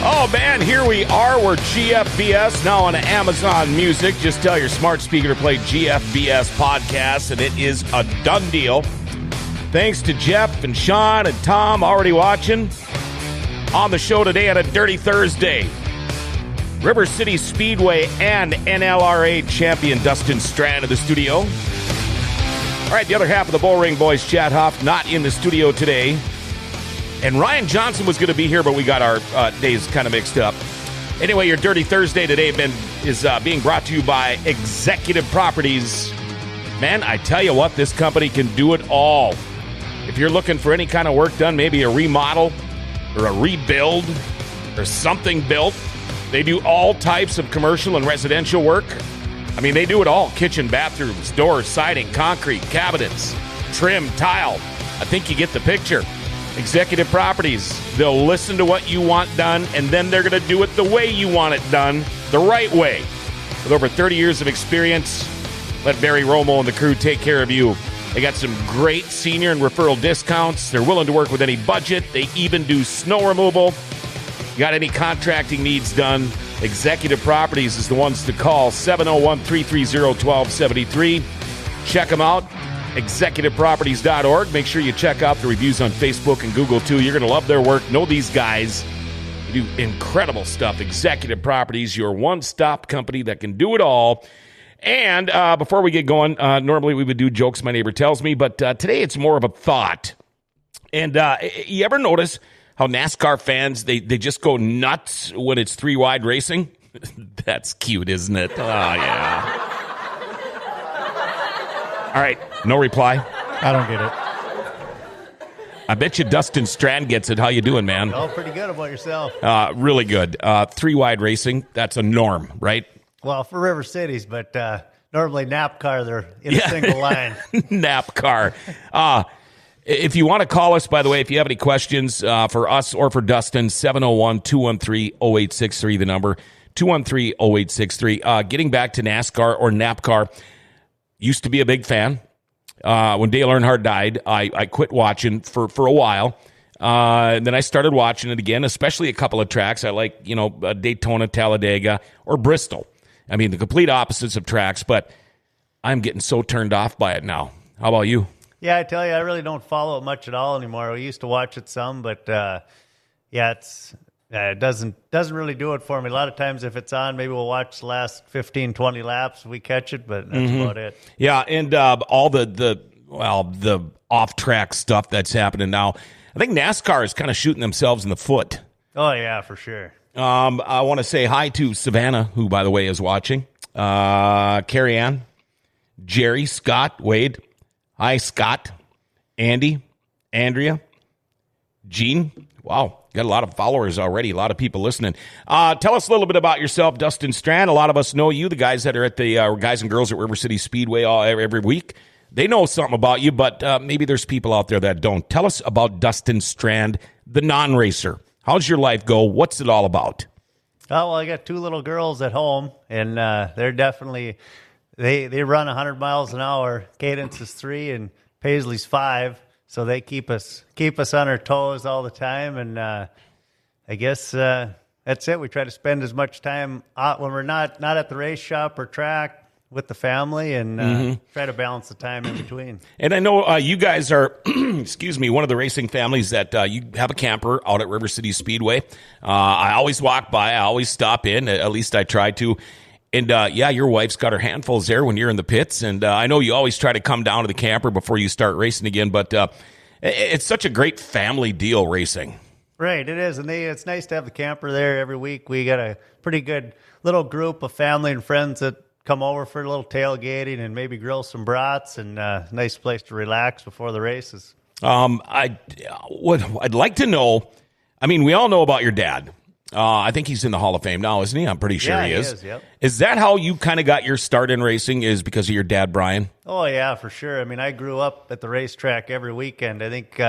Oh, man, here we are. We're GFBS, now on Amazon Music. Just tell your smart speaker to play GFBS podcast, and it is a done deal. Thanks to Jeff and Sean and Tom already watching. On the show today on a Dirty Thursday, River City Speedway and NLRA champion Dustin Strand in the studio. All right, the other half of the Bull Ring Boys, Chad Huff, not in the studio today. And Ryan Johnson was going to be here, but we got our days kind of mixed up. Anyway, your Dirty Thursday today is being brought to you by Executive Properties. Man, I tell you what, this company can do it all. If you're looking for any kind of work done, maybe a remodel or a rebuild or something built, they do all types of commercial and residential work. I mean, they do it all. Kitchen, bathrooms, doors, siding, concrete, cabinets, trim, tile. I think you get the picture. Executive Properties, they'll listen to what you want done, and then they're going to do it the way you want it done, the right way. With over 30 years of experience, let Barry Romo and the crew take care of you. They got some great senior and referral discounts. They're willing to work with any budget. They even do snow removal. Got any contracting needs done, Executive Properties is the ones to call, 701-330-1273. Check them out. executiveproperties.org. Make sure you check out the reviews on Facebook and Google, too. You're going to love their work. Know these guys. They do incredible stuff. Executive Properties, your one-stop company that can do it all. And before we get going, normally we would do jokes my neighbor tells me, but today it's more of a thought. And you ever notice how NASCAR fans, they just go nuts when it's three-wide racing? That's cute, isn't it? Oh, yeah. All right, no reply. I don't get it. I bet you Dustin Strand gets it. How you doing, man? Oh, pretty good. About yourself? Really good. Three-wide racing, that's a norm, right? Well, for River Cities, but normally NAPCAR, they're in a single line. NAPCAR. If you want to call us, by the way, if you have any questions for us or for Dustin, 701-213-0863, the number, 213-0863. Getting back to NASCAR or NAPCAR, used to be a big fan. When Dale Earnhardt died, I quit watching for a while. And then I started watching it again, especially a couple of tracks. I like, Daytona, Talladega, or Bristol. I mean, the complete opposites of tracks, but I'm getting so turned off by it now. How about you? Yeah, I tell you, I really don't follow it much at all anymore. We used to watch it some, but it doesn't really do it for me. A lot of times if it's on, maybe we'll watch the last 15, 20 laps. We catch it, but that's about it. Yeah, and all the off-track stuff that's happening now. I think NASCAR is kind of shooting themselves in the foot. Oh, yeah, for sure. I want to say hi to Savannah, who, by the way, is watching. Carrie Ann, Jerry, Scott, Wade. Hi, Scott, Andy, Andrea, Gene. Wow, got a lot of followers already, a lot of people listening. Tell us a little bit about yourself, Dustin Strand. A lot of us know you, the guys that are at the guys and girls at River City Speedway every week. They know something about you, but maybe there's people out there that don't. Tell us about Dustin Strand, the non-racer. How's your life go? What's it all about? Oh, well, I got two little girls at home, and they're definitely they run 100 miles an hour. Cadence is 3, and Paisley's 5, so they keep us on our toes all the time. And I guess that's it. We try to spend as much time out when we're not at the race shop or track with the family, and try to balance the time in between. And I know you guys are, excuse me, one of the racing families that you have a camper out at River City Speedway. I always walk by. I always stop in. At least I try to. And, your wife's got her handfuls there when you're in the pits. And I know you always try to come down to the camper before you start racing again. But it's such a great family deal, racing. Right, it is. And it's nice to have the camper there every week. We got a pretty good little group of family and friends that come over for a little tailgating and maybe grill some brats, and a nice place to relax before the races. I'd like to know, I mean, we all know about your dad. I think he's in the Hall of Fame now, isn't he? I'm pretty sure he is. Yep. Is that how you kind of got your start in racing, is because of your dad, Brian? Oh, yeah, for sure. I mean, I grew up at the racetrack every weekend. I think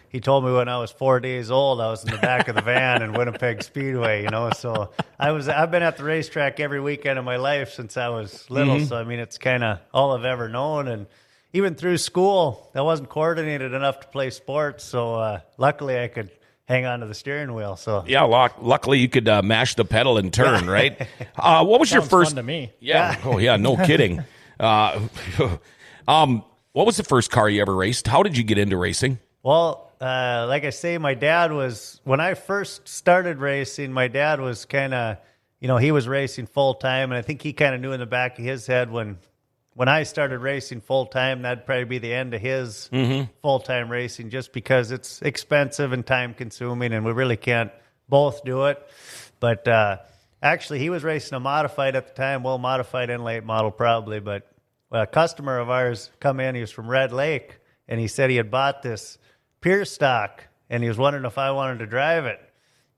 he told me when I was 4 days old, I was in the back of the van in Winnipeg Speedway, So I've been at the racetrack every weekend of my life since I was little. So, I mean, it's kind of all I've ever known. And even through school, I wasn't coordinated enough to play sports. So luckily I could hang on to the steering wheel. So yeah, luckily you could mash the pedal and turn, right? What was your first? Fun to me. Yeah. Oh yeah, no kidding. What was the first car you ever raced? How did you get into racing? Well, like I say, my dad was, when I first started racing, my dad was kind of, he was racing full time, and I think he kind of knew in the back of his head when I started racing full time, that'd probably be the end of his full time racing, just because it's expensive and time consuming, and we really can't both do it. But actually, he was racing a modified at the time, well, modified and late model probably, but a customer of ours come in, he was from Red Lake, and he said he had bought this Pier stock, and he was wondering if I wanted to drive it.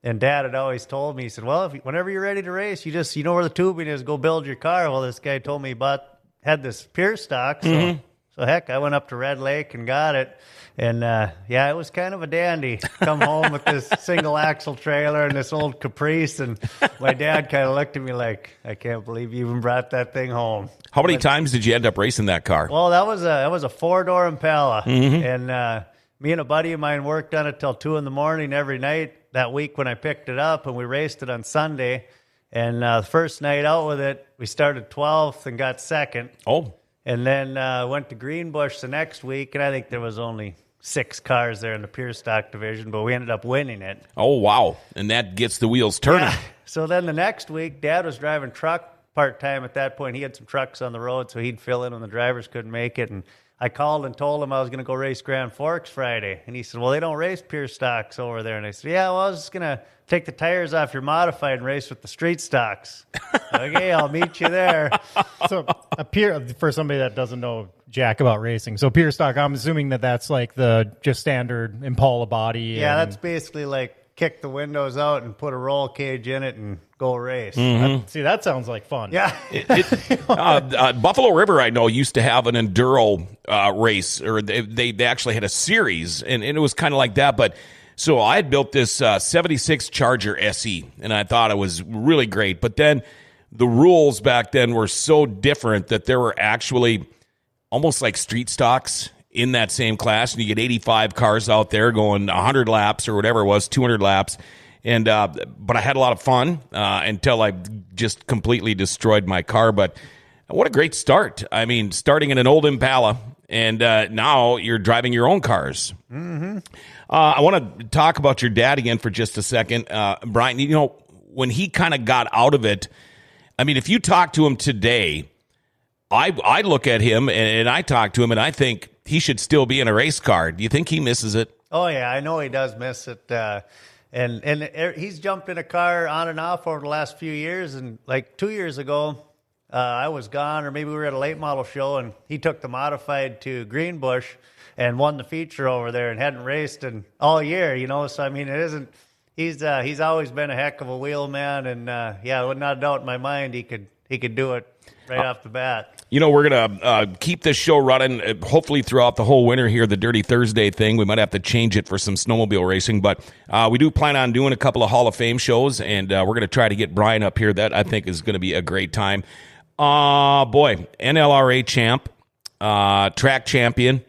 And Dad had always told me, he said, well, whenever you're ready to race, you know where the tubing is, go build your car. Well, this guy told me he had this Pier stock, so heck, I went up to Red Lake and got it. And it was kind of a dandy. Come home with this single axle trailer and this old Caprice, and my dad kind of looked at me like, I can't believe you even brought that thing home. How many times did you end up racing that car? Well, that was a 4-door Impala, and me and a buddy of mine worked on it till 2 a.m. every night that week when I picked it up, and we raced it on Sunday. And the first night out with it, we started 12th and got second. Oh. And then went to Greenbush the next week, and I think there was only 6 cars there in the Pier stock division, but we ended up winning it. Oh, wow. And that gets the wheels turning. Yeah. So then the next week, Dad was driving truck part-time at that point. He had some trucks on the road, so he'd fill in when the drivers couldn't make it. And I called and told him I was going to go race Grand Forks Friday. And he said, well, they don't race Pier stocks over there. And I said, yeah, well, I was just going to take the tires off your modified and race with the street stocks. Okay, I'll meet you there. So a Pier, for somebody that doesn't know jack about racing, so Pier stock, I'm assuming that's like the just standard Impala body. Yeah, that's basically like kick the windows out and put a roll cage in it and go race. See, that sounds like fun. Yeah. Buffalo River, I know, used to have an enduro race, or they actually had a series, and it was kind of like that. But so I had built this 76 Charger SE, and I thought it was really great. But then the rules back then were so different that there were actually almost like street stocks in that same class, and you get 85 cars out there going 100 laps or whatever it was, 200 laps. And but I had a lot of fun until I just completely destroyed my car. But what a great start. I mean, starting in an old Impala, and now you're driving your own cars. I want to talk about your dad again for just a second. Brian, when he kind of got out of it, I mean, if you talk to him today, I look at him and I talk to him, and I think he should still be in a race car. Do you think he misses it? Oh, yeah, I know he does miss it. And he's jumped in a car on and off over the last few years. And like 2 years ago, I was gone, or maybe we were at a late model show, and he took the modified to Greenbush and won the feature over there and hadn't raced in all year, So, I mean, it isn't – he's always been a heck of a wheelman. And, I would not doubt in my mind he could do it right off the bat. We're going to keep this show running, hopefully throughout the whole winter here, the Dirty Thursday thing. We might have to change it for some snowmobile racing, but we do plan on doing a couple of Hall of Fame shows, and we're going to try to get Brian up here. That, I think, is going to be a great time. Boy, NLRA champ, track champion,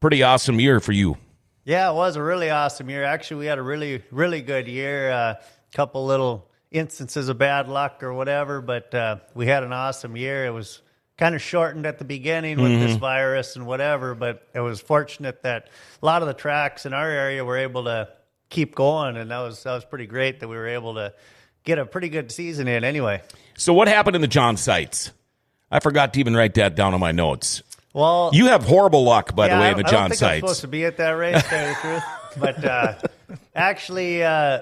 pretty awesome year for you. Yeah, it was a really awesome year. Actually, we had a really, really good year. A couple little instances of bad luck or whatever, but we had an awesome year. It was kind of shortened at the beginning with this virus and whatever, but it was fortunate that a lot of the tracks in our area were able to keep going, and that was pretty great that we were able to get a pretty good season in anyway. So what happened in the John sites? I forgot to even write that down on my notes. Well, you have horrible luck, by the way, in the John sites. I am supposed to be at that race, to tell you the truth. But actually,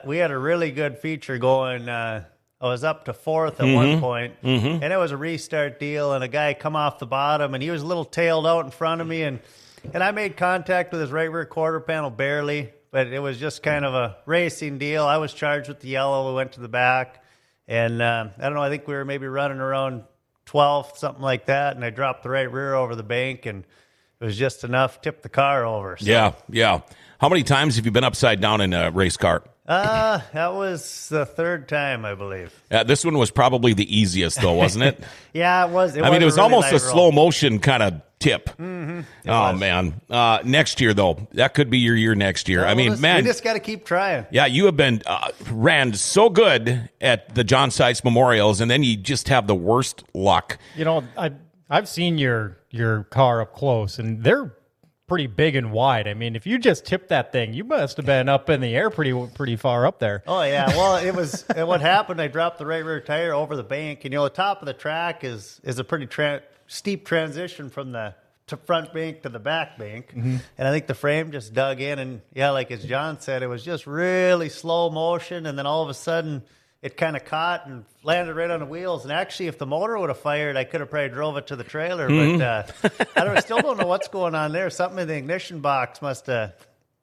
we had a really good feature going. I was up to 4th at one point, and it was a restart deal, and a guy come off the bottom, and he was a little tailed out in front of me, and I made contact with his right rear quarter panel barely, but it was just kind of a racing deal. I was charged with the yellow. We went to the back, and I don't know, I think we were maybe running around 12th, something like that, and I dropped the right rear over the bank, and it was just enough to tip the car over. So. Yeah. How many times have you been upside down in a race car? That was the 3rd time, I believe. This one was probably the easiest, though, wasn't it? Yeah, it was. It was almost a slow motion kind of tip. Oh, man. Next year, though, that could be your year next year. Well, man. We just got to keep trying. Yeah, you have been ran so good at the John Seitz Memorials, and then you just have the worst luck. I've seen your car up close, and they're pretty big and wide. I mean, if you just tipped that thing, you must have been up in the air pretty far up there. Oh, yeah. Well, it was what happened. I dropped the right rear tire over the bank, and, the top of the track is a pretty steep transition from the front bank to the back bank. And I think the frame just dug in, and, yeah, like as John said, it was just really slow motion, and then all of a sudden it kind of caught and landed right on the wheels. And actually, if the motor would have fired, I could have probably drove it to the trailer. But I still don't know what's going on there. Something in the ignition box must have,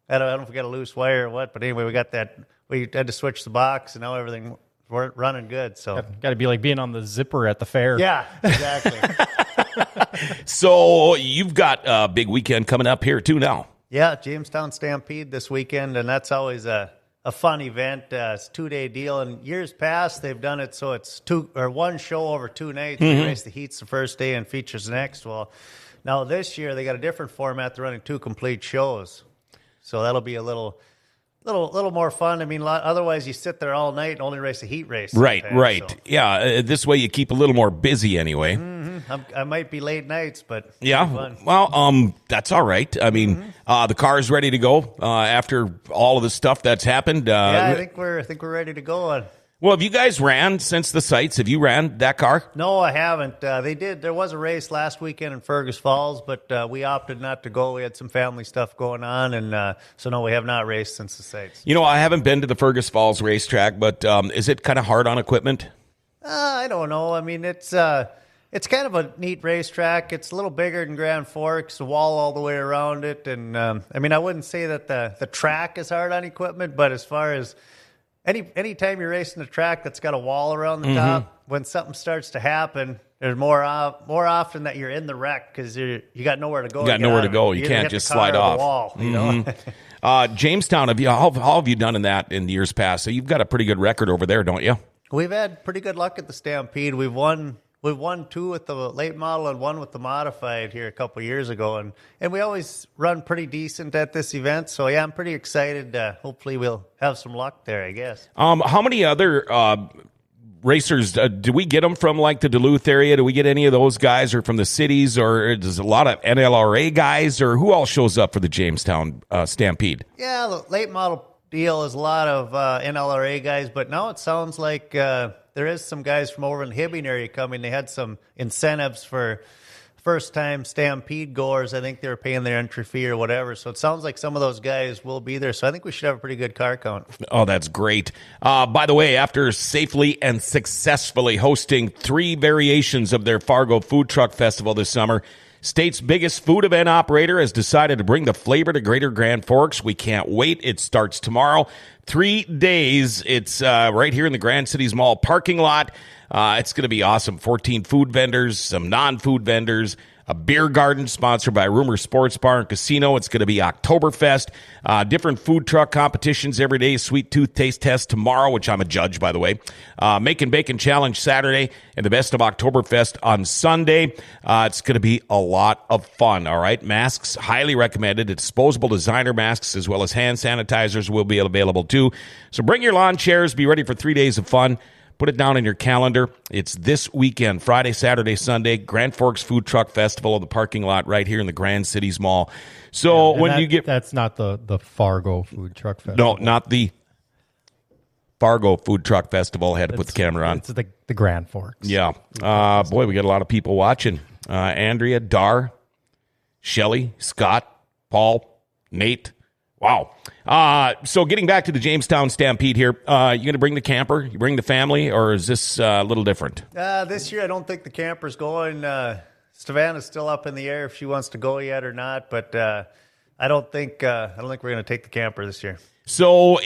I don't know if we got a loose wire or what. But anyway, we got that. We had to switch the box, and now everything weren't running good. So got to be like being on the zipper at the fair. Yeah, exactly. So you've got a big weekend coming up here, too, now. Yeah, Jamestown Stampede this weekend, and that's always a fun event. It's a 2-day deal, and years past they've done it so it's one show over 2 nights. They race the heats the first day and features the next. Well, now this year they got a different format. They're running 2 complete shows, so that'll be a little more fun. I mean, otherwise you sit there all night and only race a heat race. Right. So. Yeah, this way you keep a little more busy anyway. I might be late nights, but yeah. fun. Well, that's all right. I mean, the car's ready to go after all of the stuff that's happened. Yeah, I think we're ready to go. Well, have you guys ran since the sites? Have you ran that car? No, I haven't. They did. There was a race last weekend in Fergus Falls, but we opted not to go. We had some family stuff going on, and so no, we have not raced since the sites. I haven't been to the Fergus Falls racetrack, but is it kind of hard on equipment? I don't know. I mean, it's kind of a neat racetrack. It's a little bigger than Grand Forks, a wall all the way around it, and I mean, I wouldn't say that the track is hard on equipment, but as far as any time you're racing a track that's got a wall around the top, when something starts to happen, there's more often that you're in the wreck because you got nowhere to go. You got nowhere to go. You can't just slide off. Wall, Jamestown, how have you done in that in years past? So you've got a pretty good record over there, don't you? We've had pretty good luck at the Stampede. We've won 2 with the late model and 1 with the modified here a couple of years ago, and we always run pretty decent at this event. So yeah, I'm pretty excited. Hopefully, we'll have some luck there, I guess. How many other racers do we get them from, like the Duluth area? Do we get any of those guys, or from the cities, or does a lot of NLRA guys, or who all shows up for the Jamestown Stampede? Yeah, the late model deal is a lot of NLRA guys, but now it sounds like there is some guys from over in the Hibbing area coming. They had some incentives for first-time Stampede goers. I think they were paying their entry fee or whatever. So it sounds like some of those guys will be there. So I think we should have a pretty good car count. Oh, that's great. By the way, after safely and successfully hosting 3 variations of their Fargo Food Truck Festival this summer, state's biggest food event operator has decided to bring the flavor to Greater Grand Forks. We can't wait. It starts tomorrow. 3 days. It's right here in the Grand Cities Mall parking lot. It's going to be awesome. 14 food vendors, some non-food vendors, a beer garden sponsored by Rumor Sports Bar and Casino. It's going to be Oktoberfest. Different food truck competitions every day. Sweet Tooth Taste Test tomorrow, which I'm a judge, by the way. Making Bacon Challenge Saturday, and the Best of Oktoberfest on Sunday. It's going to be a lot of fun, all right? Masks, highly recommended. Disposable designer masks as well as hand sanitizers will be available too. So bring your lawn chairs. Be ready for 3 days of fun. Put it down in your calendar. It's this weekend, Friday, Saturday, Sunday, Grand Forks Food Truck Festival of the parking lot right here in the Grand Cities Mall. So that's not the Fargo Food Truck Festival. No, not the Fargo Food Truck Festival. I had to put the camera on. It's the Grand Forks. Yeah. Boy, we got a lot of people watching. Andrea, Dar, Shelly, Scott, Paul, Nate. Wow. So getting back to the Jamestown Stampede here, you going to bring the camper? You bring the family, or is this a little different? This year, I don't think the camper's going. Savannah's still up in the air if she wants to go yet or not, but I don't think we're going to take the camper this year. So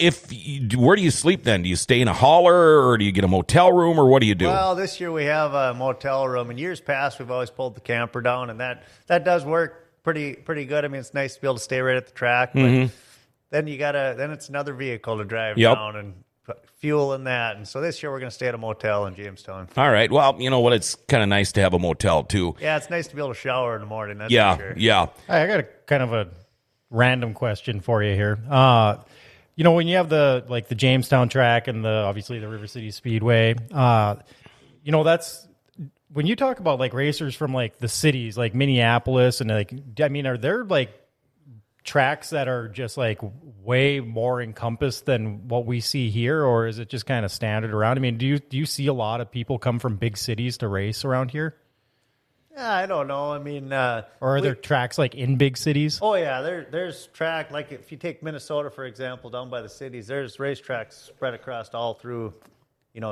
where do you sleep then? Do you stay in a hauler, or do you get a motel room, or what do you do? Well, this year we have a motel room. In years past, we've always pulled the camper down, and that does work pretty good. I mean, it's nice to be able to stay right at the track, but then it's another vehicle to drive down, and fuel and that. And so this year we're going to stay at a motel in Jamestown. All right. Well, you know what? It's kind of nice to have a motel too. Yeah, it's nice to be able to shower in the morning. That's Yeah, for sure. yeah. I got a kind of a random question for you here. When you have the Jamestown track and obviously the River City Speedway, that's when you talk about like racers from like the cities, like Minneapolis, and are there like tracks that are just like way more encompassed than what we see here, or is it just kind of standard around? I mean, do you see a lot of people come from big cities to race around here? Yeah, I don't know. I mean, or are there tracks like in big cities? Oh yeah, there's track, like if you take Minnesota for example, down by the cities, there's racetracks spread across all through,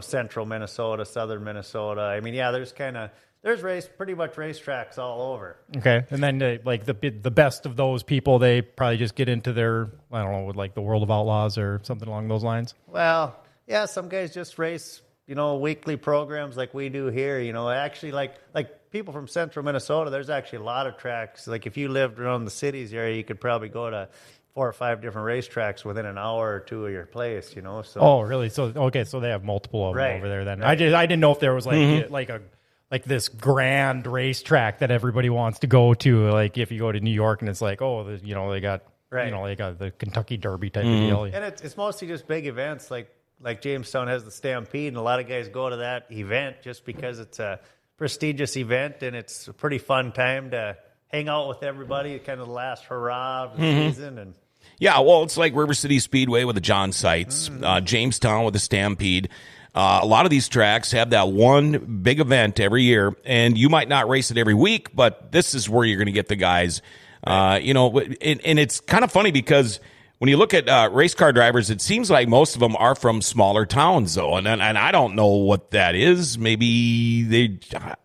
central Minnesota, southern Minnesota. I mean, yeah, there's pretty much racetracks all over. Okay, and then the best of those people, they probably just get into their, I don't know, with like the World of Outlaws or something along those lines. Well, yeah, some guys just race, weekly programs like we do here. Actually, like people from central Minnesota, there's actually a lot of tracks. Like if you lived around the cities area, you could probably go to 4 or 5 different racetracks within an hour or two of your place. So. Oh, really? So okay, so they have multiple of them over there. Then right. I didn't know if there was like this grand racetrack that everybody wants to go to. Like if you go to New York and it's like, they got they got the Kentucky Derby type of deal. And it's mostly just big events like Jamestown has the Stampede, and a lot of guys go to that event just because it's a prestigious event and it's a pretty fun time to hang out with everybody. Kind of the last hurrah of the season. And yeah, well, it's like River City Speedway with the John Sites, Jamestown with the Stampede. A lot of these tracks have that one big event every year, and you might not race it every week, but this is where you're going to get the guys. And it's kind of funny because when you look at race car drivers, it seems like most of them are from smaller towns, though, and I don't know what that is. Maybe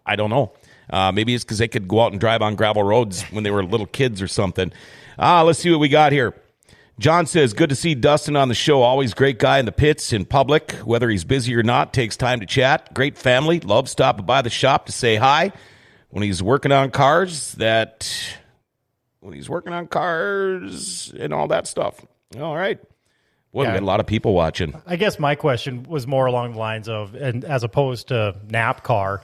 I don't know. Maybe it's because they could go out and drive on gravel roads when they were little kids or something. Let's see what we got here. John says, good to see Dustin on the show. Always great guy in the pits, in public. Whether he's busy or not, takes time to chat. Great family. Loves stopping by the shop to say hi. When he's working on cars and all that stuff. All right. Well, we got a lot of people watching. I guess my question was more along the lines of, and as opposed to NAPCAR,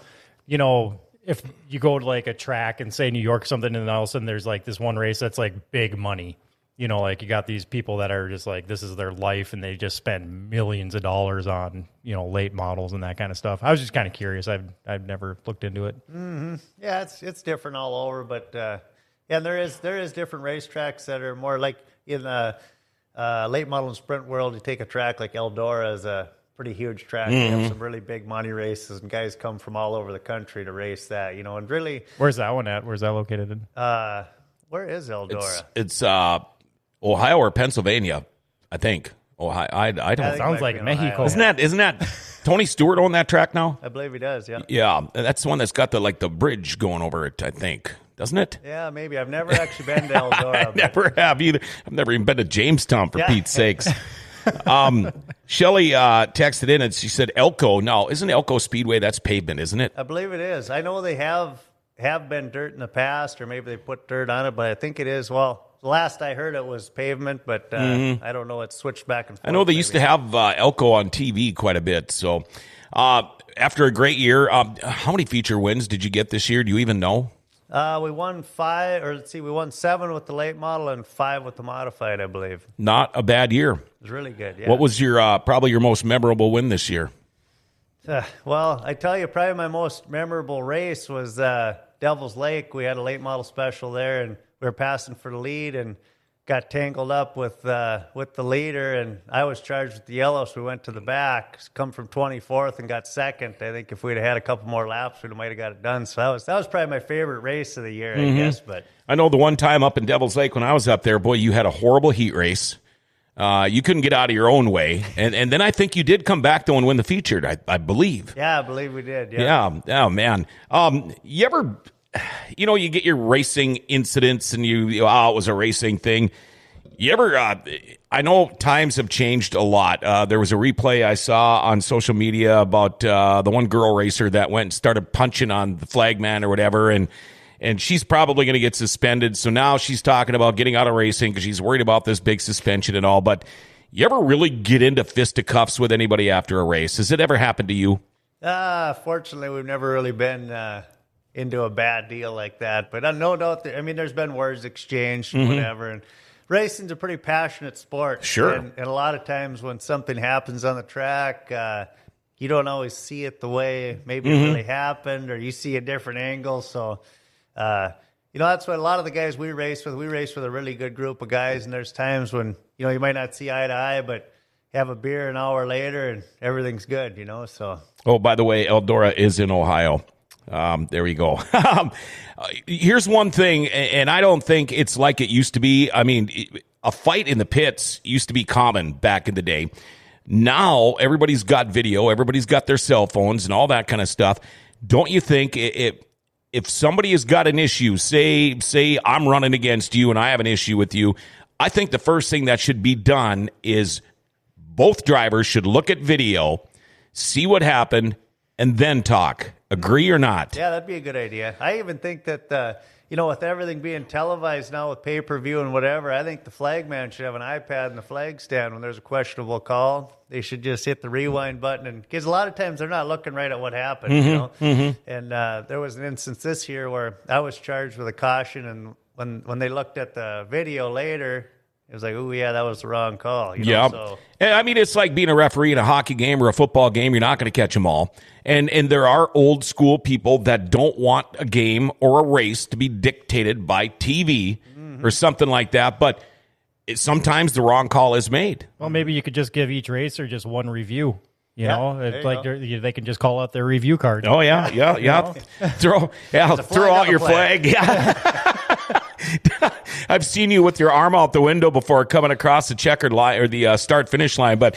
if you go to like a track and say New York or something, and all of a sudden there's like this one race that's like big money. Like you got these people that are just like, this is their life, and they just spend millions of dollars on, late models and that kind of stuff. I was just kind of curious. I've never looked into it. Mm-hmm. Yeah, it's different all over, but there is different racetracks that are more like in the late model and sprint world. You take a track like Eldora is a pretty huge track. They have some really big money races, and guys come from all over the country to race that. And really, where's that one at? Where's that located in? Where is Eldora? It's Ohio or Pennsylvania, I think. Ohio. I don't. Sounds like Mexico. Isn't that Tony Stewart on that track now? I believe he does. Yeah. Yeah, that's the one that's got the bridge going over it, I think. Doesn't it? Yeah, maybe. I've never actually been to Eldora. I never have either. I've never even been to Jamestown, for Pete's sakes. Shelley texted in and she said Elko. No, isn't Elko Speedway? That's pavement, isn't it? I believe it is. I know they have been dirt in the past, or maybe they put dirt on it, but I think it is. Well, last I heard it was pavement, but I don't know. It's switched back and forth. I know they used to have Elko on TV quite a bit. So after a great year, how many feature wins did you get this year? Do you even know? We won 5, or we won 7 with the late model and 5 with the modified, I believe. Not a bad year. It was really good, yeah. What was your probably your most memorable win this year? Well, I tell you, probably my most memorable race was Devil's Lake. We had a late model special there, and we were passing for the lead and got tangled up with the leader, and I was charged with the yellow, so we went to the back, come from 24th and got second. I think if we'd have had a couple more laps, we might have got it done. So that was probably my favorite race of the year, I guess. But I know the one time up in Devil's Lake when I was up there, boy, you had a horrible heat race. You couldn't get out of your own way, and then I think you did come back though and win the featured, I believe. Yeah, I believe we did. Yeah. Oh man. You ever? You get your racing incidents and it was a racing thing. You ever, I know times have changed a lot. There was a replay I saw on social media about the one girl racer that went and started punching on the flagman or whatever, and she's probably going to get suspended. So now she's talking about getting out of racing because she's worried about this big suspension and all. But You ever really get into fisticuffs with anybody after a race? Has it ever happened to you? Fortunately, we've never really been into a bad deal like that. But no doubt, there's been words exchanged, whatever. And racing's a pretty passionate sport. Sure. And a lot of times when something happens on the track, you don't always see it the way maybe it really happened, or you see a different angle. So, that's what a lot of the guys we race with a really good group of guys. And there's times when, you might not see eye to eye, but have a beer an hour later and everything's good, so. Oh, by the way, Eldora is in Ohio. There we go. Here's one thing, and I don't think it's like it used to be. I mean, a fight in the pits used to be common back in the day. Now, everybody's got video, everybody's got their cell phones and all that kind of stuff. Don't you think if somebody has got an issue, say I'm running against you and I have an issue with you, I think the first thing that should be done is both drivers should look at video, see what happened, and then talk. Agree or not? Yeah, that'd be a good idea. I even think that, with everything being televised now with pay-per-view and whatever, I think the flag man should have an iPad in the flag stand when there's a questionable call. They should just hit the rewind button. Because a lot of times they're not looking right at what happened, And there was an instance this year where I was charged with a caution, and when they looked at the video later, it was like, oh, yeah, that was the wrong call. Yeah. So. It's like being a referee in a hockey game or a football game. You're not going to catch them all. And there are old school people that don't want a game or a race to be dictated by TV or something like that. But sometimes the wrong call is made. Well, maybe you could just give each racer just one review. They can just call out their review card. Oh, yeah. Throw out your flag. Yeah. I've seen you with your arm out the window before coming across the checkered line or the start-finish line, but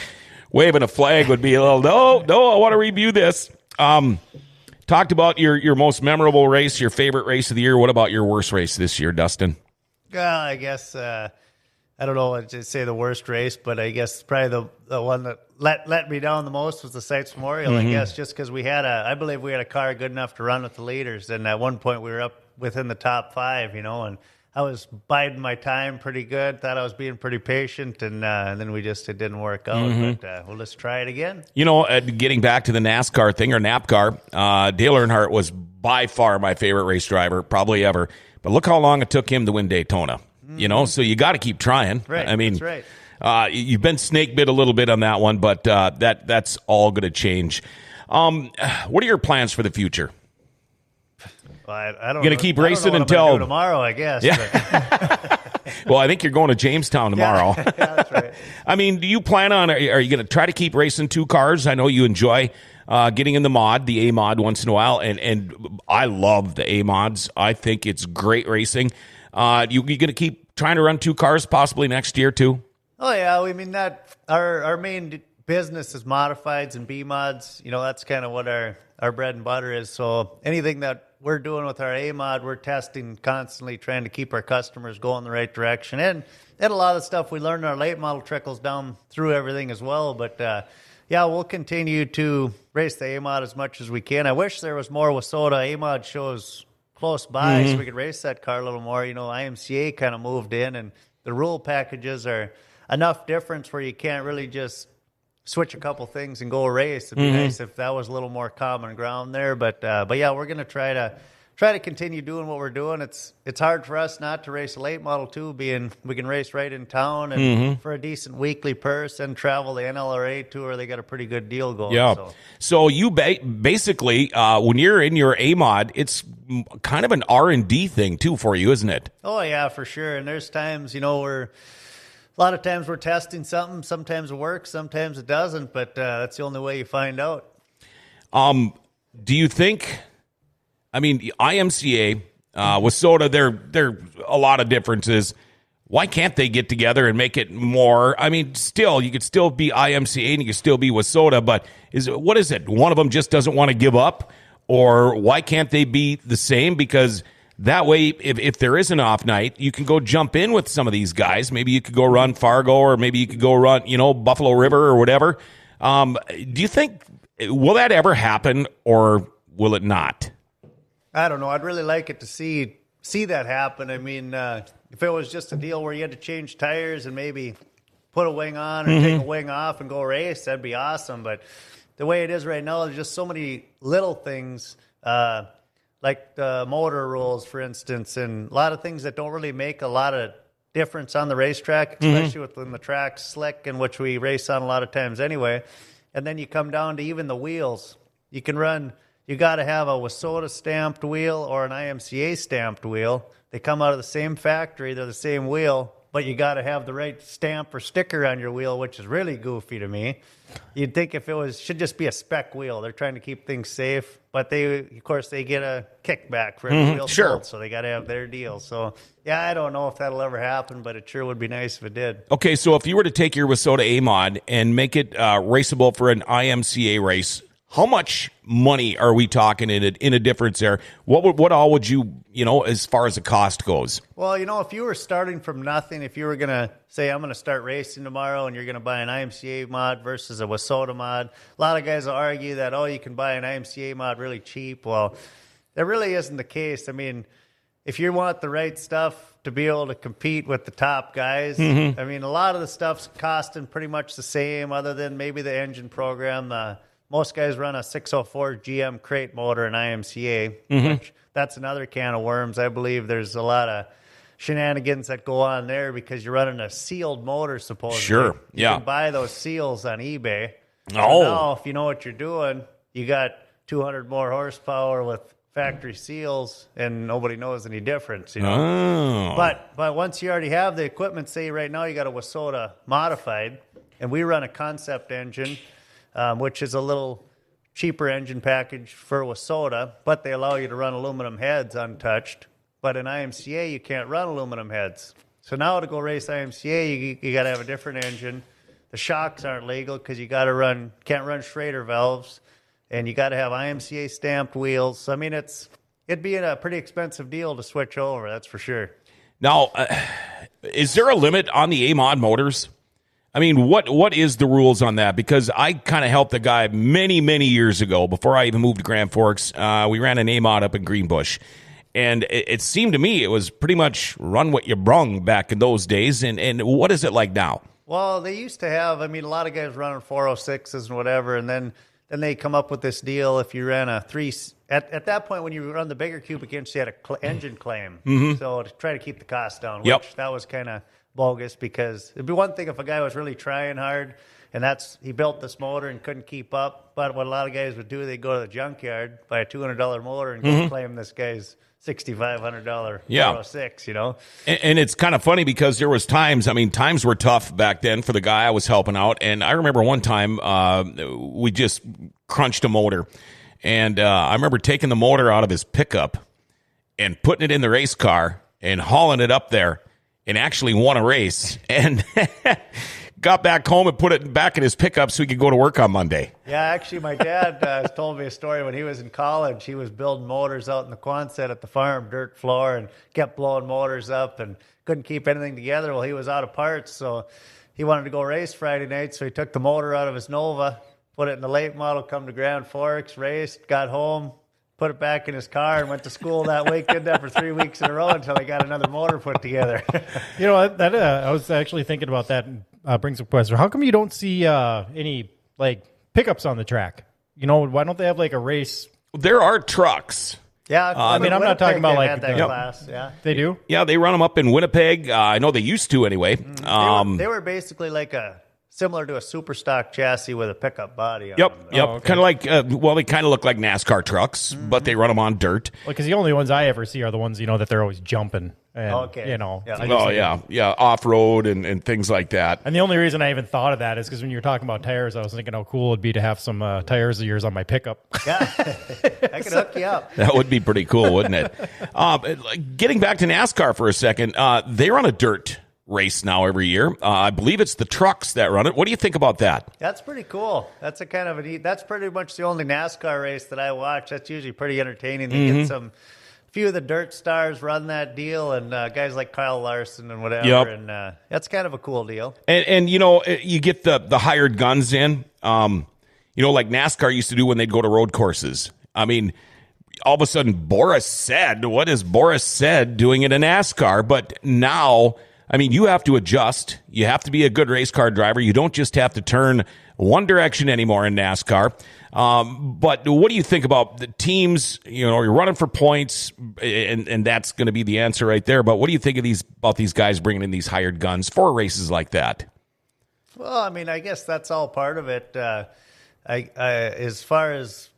waving a flag would be a little, no, I want to review this. Talked about your most memorable race, your favorite race of the year. What about your worst race this year, Dustin? I guess, I don't know what to say the worst race, but I guess probably the one that let me down the most was the Sites Memorial, I guess, just because I believe we had a car good enough to run with the leaders. And at one point we were up within the top 5, and I was biding my time pretty good. Thought I was being pretty patient, and then it didn't work out. But let's try it again. Getting back to the NASCAR thing or NAPCAR, Dale Earnhardt was by far my favorite race driver, probably ever. But look how long it took him to win Daytona. So you got to keep trying. Right. That's right. You've been snake bit a little bit on that one, but that's all going to change. What are your plans for the future? Well, I don't. You're going to keep racing until I'm gonna do tomorrow, I guess. Yeah. Well, I think you're going to Jamestown tomorrow. Yeah, that's right. Do you plan on? Are you going to try to keep racing 2 cars? I know you enjoy getting in the A mod once in a while, and I love the A mods. I think it's great racing. You going to keep trying to run 2 cars possibly next year too? Oh yeah, that our main business is modifieds and B mods. That's kind of what our bread and butter is. So anything that we're doing with our A mod, we're testing constantly, trying to keep our customers going the right direction. And a lot of stuff we learned in our late model trickles down through everything as well. But we'll continue to race the A mod as much as we can. I wish there was more Wasota A mod shows close by so we could race that car a little more. IMCA kind of moved in, and the rule packages are enough difference where you can't really just switch a couple things and go a race. It'd be nice if that was a little more common ground there. But yeah, we're going to try to continue doing what we're doing. It's hard for us not to race a late model too, being we can race right in town and for a decent weekly purse and travel the NLRA tour. They got a pretty good deal going. Yeah. So you basically when you're in your A mod, it's kind of an R&D thing too for you, isn't it? Oh yeah, for sure. And there's times a lot of times we're testing something. Sometimes it works, sometimes it doesn't, but that's the only way you find out. Do you think, IMCA, Wasota, there a lot of differences. Why can't they get together and make it more? Still, you could still be IMCA and you could still be Wasota, but what is it? One of them just doesn't want to give up? Or why can't they be the same? Because that way, if there is an off night, you can go jump in with some of these guys. Maybe you could go run Fargo, or maybe you could go run, Buffalo River or whatever. Do you think, will that ever happen, or will it not? I don't know. I'd really like it to see that happen. If it was just a deal where you had to change tires and maybe put a wing on or take a wing off and go race, that'd be awesome. But the way it is right now, there's just so many little things, like the motor rules, for instance, and a lot of things that don't really make a lot of difference on the racetrack, especially when the track's slick, and which we race on a lot of times anyway. And then you come down to even the wheels. You got to have a WSOTA stamped wheel or an IMCA stamped wheel. They come out of the same factory, they're the same wheel, but you got to have the right stamp or sticker on your wheel, which is really goofy to me. You'd think if it should just be a spec wheel. They're trying to keep things safe, but of course, they get a kickback for every wheel sold, so they got to have their deal. So, yeah, I don't know if that'll ever happen, but it sure would be nice if it did. Okay, so if you were to take your WSOTA A-Mod and make it raceable for an IMCA race, how much money are we talking in a difference there? What all would you as far as the cost goes? Well, if you were starting from nothing, if you were going to say, I'm going to start racing tomorrow, and you're going to buy an IMCA mod versus a WSOTA mod, a lot of guys will argue that, you can buy an IMCA mod really cheap. Well, that really isn't the case. I mean, if you want the right stuff to be able to compete with the top guys, I mean, a lot of the stuff's costing pretty much the same, other than maybe the engine program. Most guys run a 604 GM crate motor in IMCA, which that's another can of worms. I believe there's a lot of shenanigans that go on there because you're running a sealed motor, supposedly. Sure, yeah. You can buy those seals on eBay. Oh. Now, if you know what you're doing, you got 200 more horsepower with factory seals, and nobody knows any difference, Oh. But once you already have the equipment, say right now you got a WSOTA modified, and we run a concept engine, which is a little cheaper engine package for WSOTA, but they allow you to run aluminum heads untouched. But in IMCA, you can't run aluminum heads. So now to go race IMCA, you got to have a different engine. The shocks aren't legal because you can't run Schrader valves, and you got to have IMCA stamped wheels. So, I mean, it'd be a pretty expensive deal to switch over, that's for sure. Now, is there a limit on the A-Mod motors? I mean, what is the rules on that? Because I kind of helped a guy many, many years ago, before I even moved to Grand Forks. We ran an A-Mod up in Greenbush. And it seemed to me it was pretty much run what you brung back in those days. And what is it like now? Well, they used to have, a lot of guys running 406s and whatever, and then they come up with this deal if you ran a at that point when you run the bigger cubic inch, you had an engine claim. So to try to keep the cost down, which that was kind of bogus, because it'd be one thing if a guy was really trying hard and he built this motor and couldn't keep up. But what a lot of guys would do, they'd go to the junkyard, buy a $200 motor, and go claim this guy's $6,500 406, And it's kind of funny because there was times were tough back then for the guy I was helping out. And I remember one time we just crunched a motor. And I remember taking the motor out of his pickup and putting it in the race car and hauling it up there, and actually won a race, and got back home and put it back in his pickup so he could go to work on Monday. Yeah, actually, my dad told me a story when he was in college. He was building motors out in the Quonset at the farm, dirt floor, and kept blowing motors up and couldn't keep anything together. Well, he was out of parts, so he wanted to go race Friday night, so he took the motor out of his Nova, put it in the late model, come to Grand Forks, raced, got home, put it back in his car, and went to school that week. Did that for 3 weeks in a row until he got another motor put together. I was actually thinking about that. Brings up a question. How come you don't see any pickups on the track? Why don't they have a race? There are trucks. Yeah, I'm not talking about that class. Yeah, they do. Yeah, they run them up in Winnipeg. I know they used to anyway. They were basically similar to a super stock chassis with a pickup body on them. Yep. Okay. Kind of like, they kind of look like NASCAR trucks, but they run them on dirt. Well, because the only ones I ever see are the ones, that they're always jumping. And, off-road and things like that. And the only reason I even thought of that is because when you were talking about tires, I was thinking how cool it'd be to have some tires of yours on my pickup. Yeah, I could hook you up. That would be pretty cool, wouldn't it? Getting back to NASCAR for a second, they run a dirt race now every year. I believe it's the trucks that run it. What do you think about that? That's pretty cool. That's that's pretty much the only NASCAR race that I watch. That's usually pretty entertaining. They get a few of the dirt stars run that deal, and guys like Kyle Larson and whatever. And that's kind of a cool deal. And you get the hired guns in, like NASCAR used to do when they'd go to road courses. I mean, all of a sudden, what is Boris Said doing it in NASCAR? But now I mean, you have to adjust. You have to be a good race car driver. You don't just have to turn one direction anymore in NASCAR. But what do you think about the teams? You're running for points, and that's going to be the answer right there. But what do you think of about these guys bringing in these hired guns for races like that? Well, I mean, I guess that's all part of it. As far as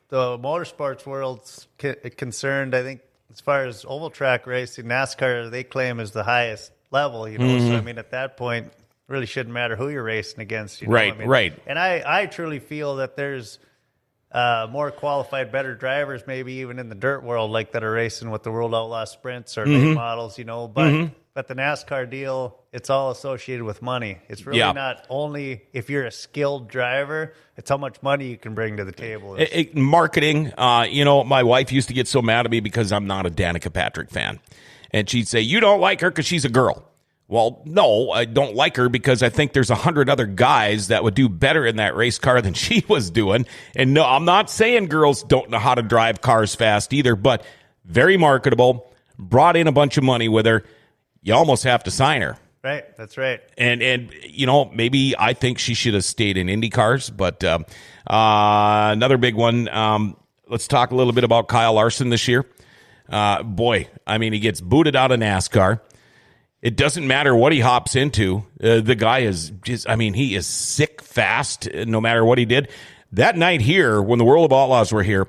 the motorsports world's concerned, I think as far as oval track racing, NASCAR, they claim is the highest level, So, I mean, at that point, really shouldn't matter who you're racing against. Right, I mean, right. And I truly feel that there's more qualified, better drivers, maybe even in the dirt world, like that are racing with the World Outlaw Sprints or late models, But the NASCAR deal, it's all associated with money. It's really not only if you're a skilled driver, it's how much money you can bring to the table. Marketing, my wife used to get so mad at me because I'm not a Danica Patrick fan. And she'd say, you don't like her because she's a girl. Well, no, I don't like her because I think there's 100 other guys that would do better in that race car than she was doing. And no, I'm not saying girls don't know how to drive cars fast either, but very marketable, brought in a bunch of money with her. You almost have to sign her. Right, that's right. And maybe I think she should have stayed in Indy cars. But another big one, let's talk a little bit about Kyle Larson this year. He gets booted out of NASCAR. It doesn't matter what he hops into. The guy is he is sick fast no matter what he did. That night here, when the World of Outlaws were here,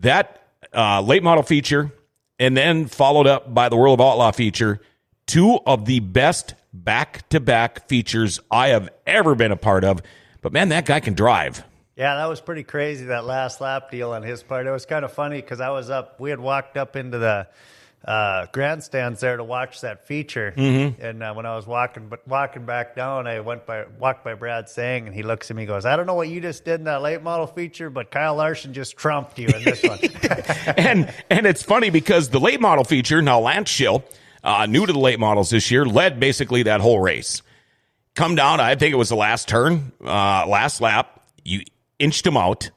that late model feature and then followed up by the World of Outlaw feature, two of the best back-to-back features I have ever been a part of. But, man, that guy can drive. Yeah, that was pretty crazy, that last lap deal on his part. It was kind of funny because we had walked up into the grandstands there to watch that feature. And when I was walking back down, I walked by Brad Sang, and he looks at me and goes, I don't know what you just did in that late model feature, but Kyle Larson just trumped you in this one. and it's funny because the late model feature, now Lance Schill, new to the late models this year, led basically that whole race. Come down, I think it was the last turn, last lap. You inched him out.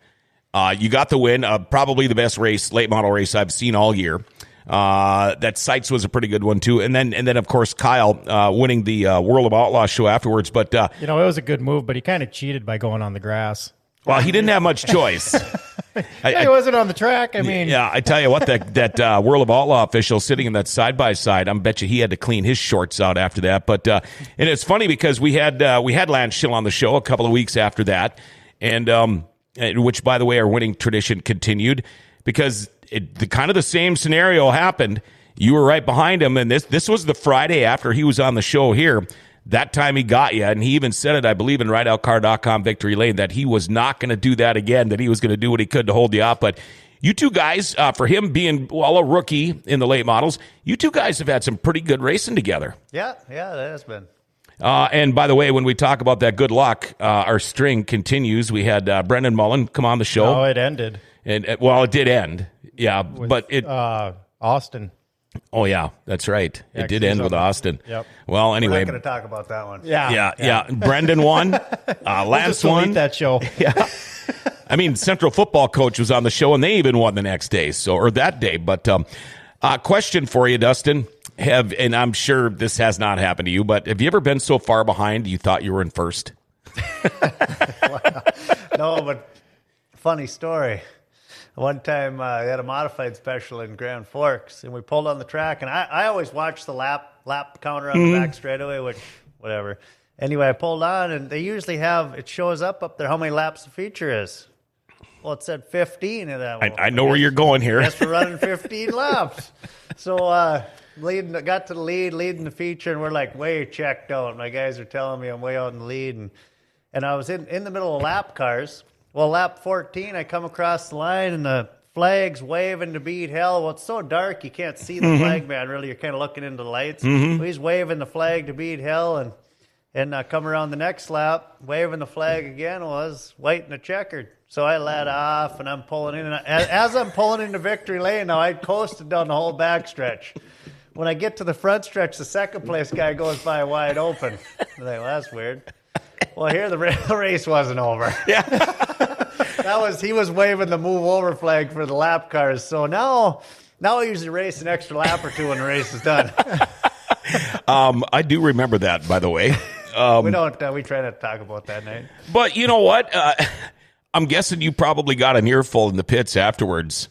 You got the win. Probably the best late model race I've seen all year. That Sykes was a pretty good one too. And then of course Kyle winning the World of Outlaw show afterwards. But it was a good move, but he kind of cheated by going on the grass. Well, he didn't have much choice. He wasn't on the track. I tell you what, that World of Outlaw official sitting in that side by side, I bet you he had to clean his shorts out after that. But and it's funny because we had Lance Schill on the show a couple of weeks after that, and which, by the way, our winning tradition continued because the same scenario happened. You were right behind him, and this was the Friday after he was on the show here. That time he got you, and he even said it, I believe, in RideOutCar.com Victory Lane, that he was not going to do that again, that he was going to do what he could to hold you up. But you two guys, for him being, a rookie in the late models, you two guys have had some pretty good racing together. Yeah, that has been. And by the way, when we talk about that good luck, our string continues. We had Brendan Mullen come on the show. Oh, it ended. And it did end. Yeah, but it... Austin. Oh, yeah, that's right. Yeah, it did end with Austin. Yep. Well, anyway. We're not going to talk about that one. Yeah. Brendan won. Lance won. That show. Yeah. Central Football Coach was on the show, and they even won the next day, or that day. But question for you, Dustin. And I'm sure this has not happened to you, but have you ever been so far behind you thought you were in first? No, but funny story. One time they had a modified special in Grand Forks, and we pulled on the track, and I always watch the lap counter on the back straightaway, which, whatever. Anyway, I pulled on, and they usually it shows up there how many laps the feature is. Well, it said 15. And I know where you're going here. Yes, we're running 15 laps. So got to the lead, leading the feature, and we're like way checked out. My guys are telling me I'm way out in the lead, and I was in the middle of lap cars. Well, lap 14, I come across the line, and the flag's waving to beat hell. Well, it's so dark, you can't see the flag man, really. You're kind of looking into the lights. So he's waving the flag to beat hell, and come around the next lap, waving the flag again. Well, I was white and a checkered. So I let off, and I'm pulling in. And as I'm pulling into victory lane, now I'd coasted down the whole backstretch. When I get to the front stretch, the second place guy goes by wide open. I'm like, well, that's weird. Well, here the race wasn't over. Yeah. He was waving the move over flag for the lap cars. So now I usually race an extra lap or two when the race is done. I do remember that, by the way. We don't. We try not to talk about that night. But you know what? I'm guessing you probably got an earful in the pits afterwards.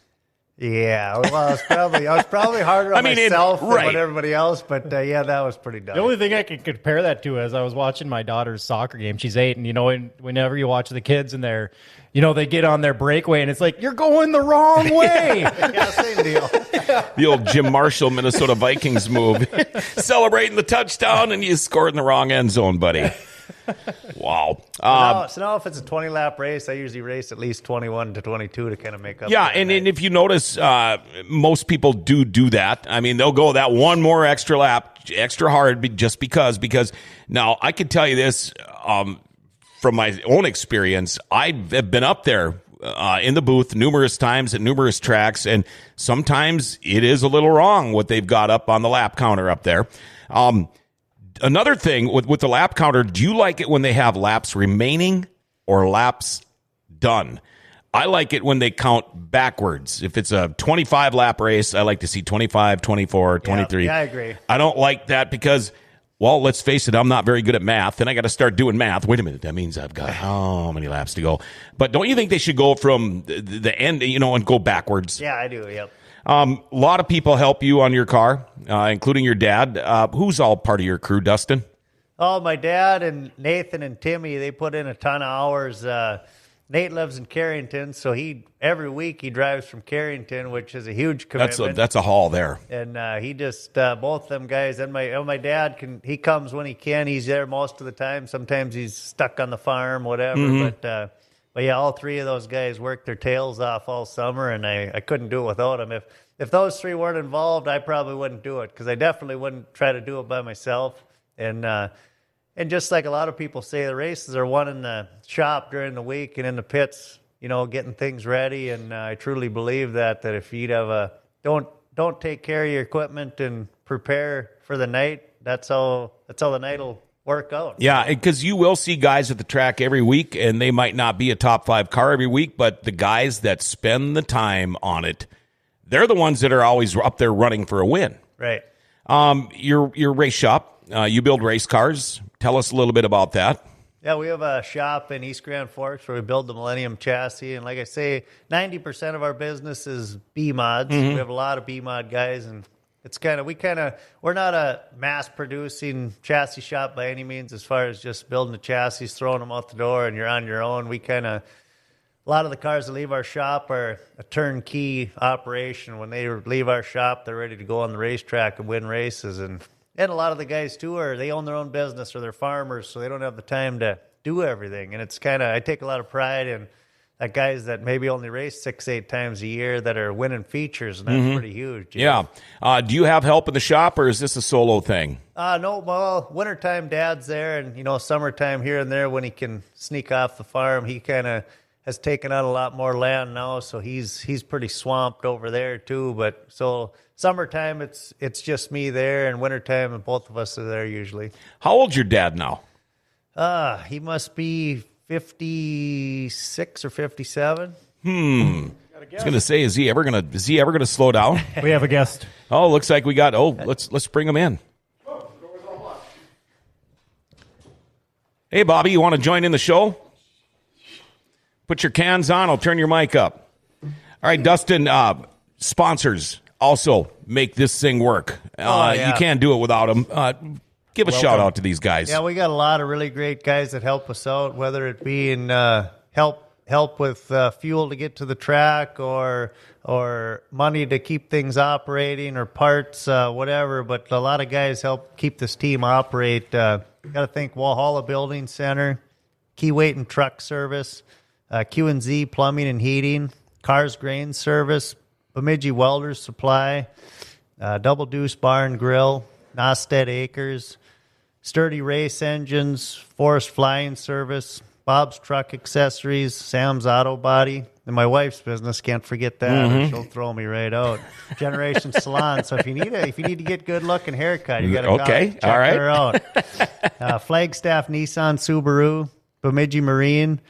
Yeah, well, I was probably harder on myself than what everybody else, but yeah, that was pretty dumb. The only thing I can compare that to is I was watching my daughter's soccer game. She's 8, and whenever you watch the kids and they're, they get on their breakaway, and it's like, you're going the wrong way. Yeah, same deal. The old Jim Marshall Minnesota Vikings move, celebrating the touchdown, and you scored in the wrong end zone, buddy. Wow. So now if it's a 20-lap race, I usually race at least 21 to 22 to kind of make up. Yeah, and if you notice, most people do that. I mean, they'll go that one more extra lap, extra hard, just because. Now, I can tell you this from my own experience. I have been up there in the booth numerous times at numerous tracks, and sometimes it is a little wrong what they've got up on the lap counter up there. Another thing with the lap counter, do you like it when they have laps remaining or laps done? I like it when they count backwards. If it's a 25-lap race, I like to see 25, 24, 23. Yeah, I agree. I don't like that because, well, let's face it, I'm not very good at math, and I got to start doing math. Wait a minute, that means I've got how many laps to go? But don't you think they should go from the end, and go backwards? Yeah, I do, yep. A lot of people help you on your car, including your dad. Who's all part of your crew, Dustin? Oh, my dad and Nathan and Timmy, they put in a ton of hours. Nate lives in Carrington, so every week he drives from Carrington, which is a huge commitment. That's a haul there. And he just both them guys. And my dad he comes when he can. He's there most of the time. Sometimes he's stuck on the farm, whatever. Mm-hmm. But yeah, all three of those guys worked their tails off all summer, and I couldn't do it without them. If those three weren't involved, I probably wouldn't do it because I definitely wouldn't try to do it by myself. And just like a lot of people say, the races are won in the shop during the week and in the pits, getting things ready. And I truly believe that if you'd have don't take care of your equipment and prepare for the night, that's how the night will work out. Yeah, because you will see guys at the track every week, and they might not be a top 5 car every week, but the guys that spend the time on it, they're the ones that are always up there running for a win. Right. Your race shop, you build race cars. Tell us a little bit about that. Yeah, we have a shop in East Grand Forks where we build the Millennium chassis, and like I say, 90% of our business is B-mods. Mm-hmm. We have a lot of B-mod guys, and it's we're not a mass-producing chassis shop by any means as far as just building the chassis, throwing them out the door, and you're on your own. A lot of the cars that leave our shop are a turnkey operation. When they leave our shop, they're ready to go on the racetrack and win races. And a lot of the guys, too, they own their own business or they're farmers, so they don't have the time to do everything. And it's I take a lot of pride in guys that maybe only race 6-8 times a year that are winning features, and that's pretty huge. Yeah. Do you have help in the shop, or is this a solo thing? No. Well, wintertime, Dad's there, and summertime here and there when he can sneak off the farm, he kind of has taken on a lot more land now, so he's pretty swamped over there too. But so summertime, it's just me there, and wintertime, and both of us are there usually. How old's your dad now? He must be 56 or 57. I was going to say, is he ever going to slow down? We have a guest. Oh, looks like we got. Let's bring him in. Hey, Bobby, you want to join in the show? Put your cans on. I'll turn your mic up. All right, Dustin. Sponsors also make this thing work. Yeah. You can't do it without them. Give a shout out to these guys. Yeah, we got a lot of really great guys that help us out, whether it be in help with fuel to get to the track or money to keep things operating or parts, whatever. But a lot of guys help keep this team operate. Got to thank Walhalla Building Center, Keyweight and Truck Service, Q&Z Plumbing and Heating, Cars Grain Service, Bemidji Welders Supply, Double Deuce Bar and Grill, Nosted Acres, Sturdy Race Engines, Forest Flying Service, Bob's Truck Accessories, Sam's Auto Body, and my wife's business. Can't forget that. Or she'll throw me right out. Generation Salon. So if you need to get good looking haircut, you got to check her out. Flagstaff Nissan Subaru, Bemidji Marine,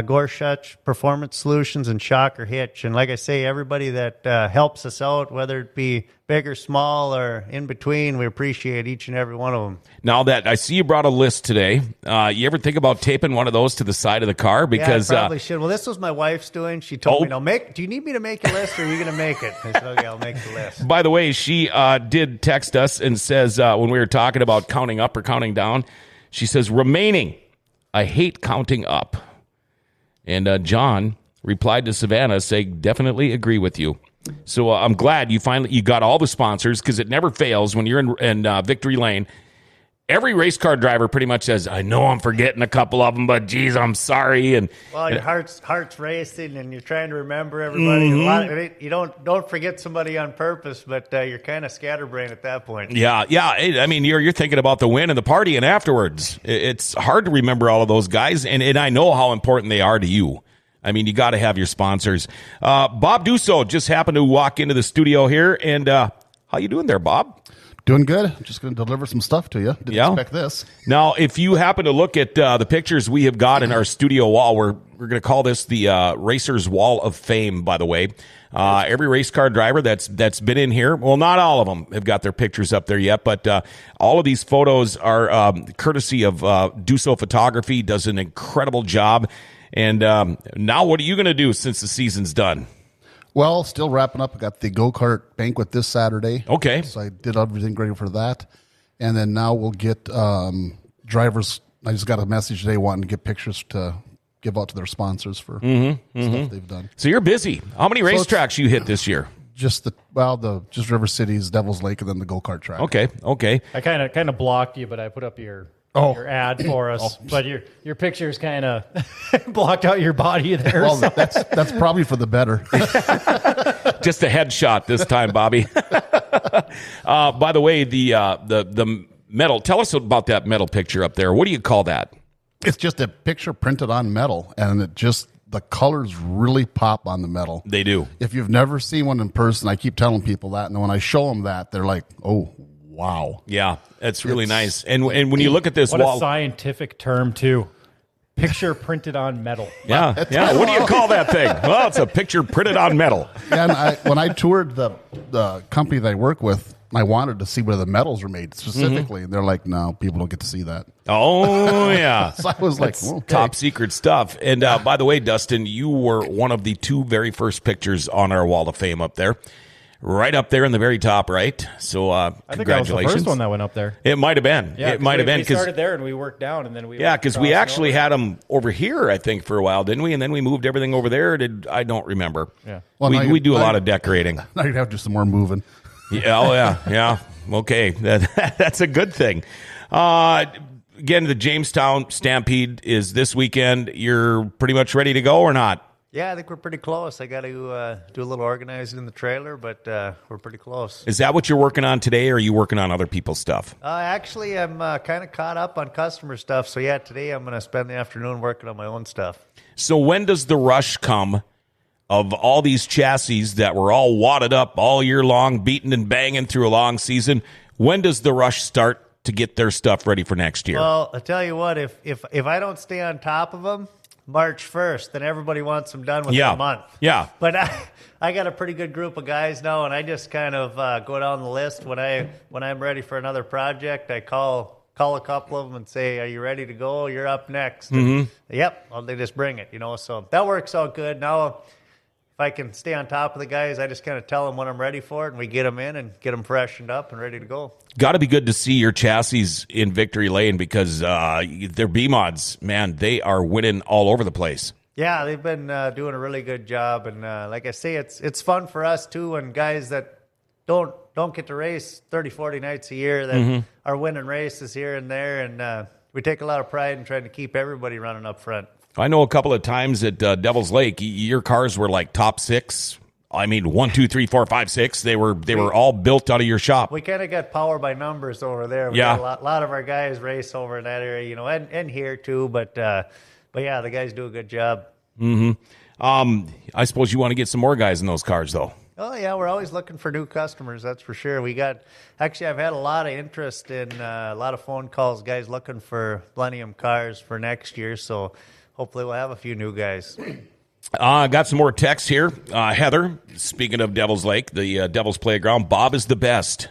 Gorsuch Performance Solutions, and Shocker Hitch. And like I say, everybody that helps us out, whether it be big or small or in between, we appreciate each and every one of them. Now that I see you brought a list today, you ever think about taping one of those to the side of the car? Because I probably should. Well, this was my wife's doing. She told me, "No, do you need me to make a list, or are you going to make it?" I said, "Okay, I'll make the list." By the way, she did text us and says when we were talking about counting up or counting down, she says, "Remaining, I hate counting up." And John replied to Savannah saying, "Definitely agree with you." So I'm glad you got all the sponsors, because it never fails when you're in Victory Lane. Every race car driver pretty much says, "I know I'm forgetting a couple of them, but geez, I'm sorry." And your heart's racing, and you're trying to remember everybody. Mm-hmm. You don't forget somebody on purpose, but you're kind of scatterbrained at that point. Yeah. I mean, you're thinking about the win and the party, and afterwards, it's hard to remember all of those guys, and I know how important they are to you. I mean, you got to have your sponsors. Bob Dusso just happened to walk into the studio here, and how you doing there, Bob? Doing good. I'm just going to deliver some stuff to you. Didn't expect this. Now, if you happen to look at the pictures we have got in our studio wall, we're going to call this the Racers Wall of Fame, by the way. Every race car driver that's been in here, well, not all of them have got their pictures up there yet, but all of these photos are courtesy of Dusso Photography. Does an incredible job. And now what are you going to do since the season's done? Well, still wrapping up. I got the go-kart banquet this Saturday. Okay. So I did everything ready for that. And then now we'll get drivers. I just got a message today wanting to get pictures to give out to their sponsors for stuff they've done. So you're busy. How many racetracks you hit this year? Just just River City's, Devil's Lake, and then the go-kart track. Okay. I kind of blocked you, but I put up your ad for us. But your pictures kind of blocked out your body there. Well, so. that's probably for the better. Just a headshot this time, Bobby. By the way, the metal. Tell us about that metal picture up there. What do you call that? It's just a picture printed on metal, and the colors really pop on the metal. They do. If you've never seen one in person, I keep telling people that, and when I show them that, they're like, "Oh, wow." Yeah, that's really nice. And when you look at this what wall, a scientific term too. Picture printed on metal. Yeah. What do you call that thing? Well, it's a picture printed on metal. And when I toured the company that I work with, I wanted to see where the metals are made specifically. And they're like, "No, people don't get to see that." Oh, yeah. So I was like, okay. Top secret stuff. And by the way, Dustin, you were one of the two very first pictures on our Wall of Fame up there. Right up there in the very top right. So I think that was congratulations. the first one that went up there. It might have been. Yeah, it might have been. We started there and we worked down, and then we because we actually had them over here, I think, for a while, didn't we? And then we moved everything over there. I don't remember. Yeah. Well, we do a lot of decorating. Now you'd have to do some more moving. Yeah. Okay, that's a good thing. Again, the Jamestown Stampede is this weekend. You're pretty much ready to go or not? Yeah, I think we're pretty close. I got to do a little organizing in the trailer, but we're pretty close. Is that what you're working on today, or are you working on other people's stuff? Actually, I'm kind of caught up on customer stuff. So, yeah, today I'm going to spend the afternoon working on my own stuff. So when does the rush come of all these chassis that were all wadded up all year long, beating and banging through a long season? When does the rush start to get their stuff ready for next year? Well, I'll tell you what, if I don't stay on top of them, March 1st, then everybody wants them done within a month. Yeah. But I got a pretty good group of guys now, and I just kind of go down the list. When I'm ready for another project, I call a couple of them and say, "Are you ready to go? You're up next." And, yep, well, they just bring it, So that works out good. Now, if I can stay on top of the guys, I just kind of tell them when I'm ready for it, and we get them in and get them freshened up and ready to go. Got to be good to see your chassis in Victory Lane because their B-mods, man, they are winning all over the place. Yeah, they've been doing a really good job, and like I say, it's fun for us too, and guys that don't get to race 30, 40 nights a year that are winning races here and there, and we take a lot of pride in trying to keep everybody running up front. I know a couple of times at Devil's Lake, your cars were like top six. I mean, 1, 2, 3, 4, 5, 6. They were all built out of your shop. We kind of got power by numbers over there. We got a lot of our guys race over in that area, and here too. But yeah, the guys do a good job. I suppose you want to get some more guys in those cars, though. Oh yeah, we're always looking for new customers. That's for sure. I've had a lot of interest in a lot of phone calls, guys looking for Millennium cars for next year. So hopefully we'll have a few new guys. Got some more texts here. Heather, speaking of Devil's Lake, the Devil's Playground, Bob is the best.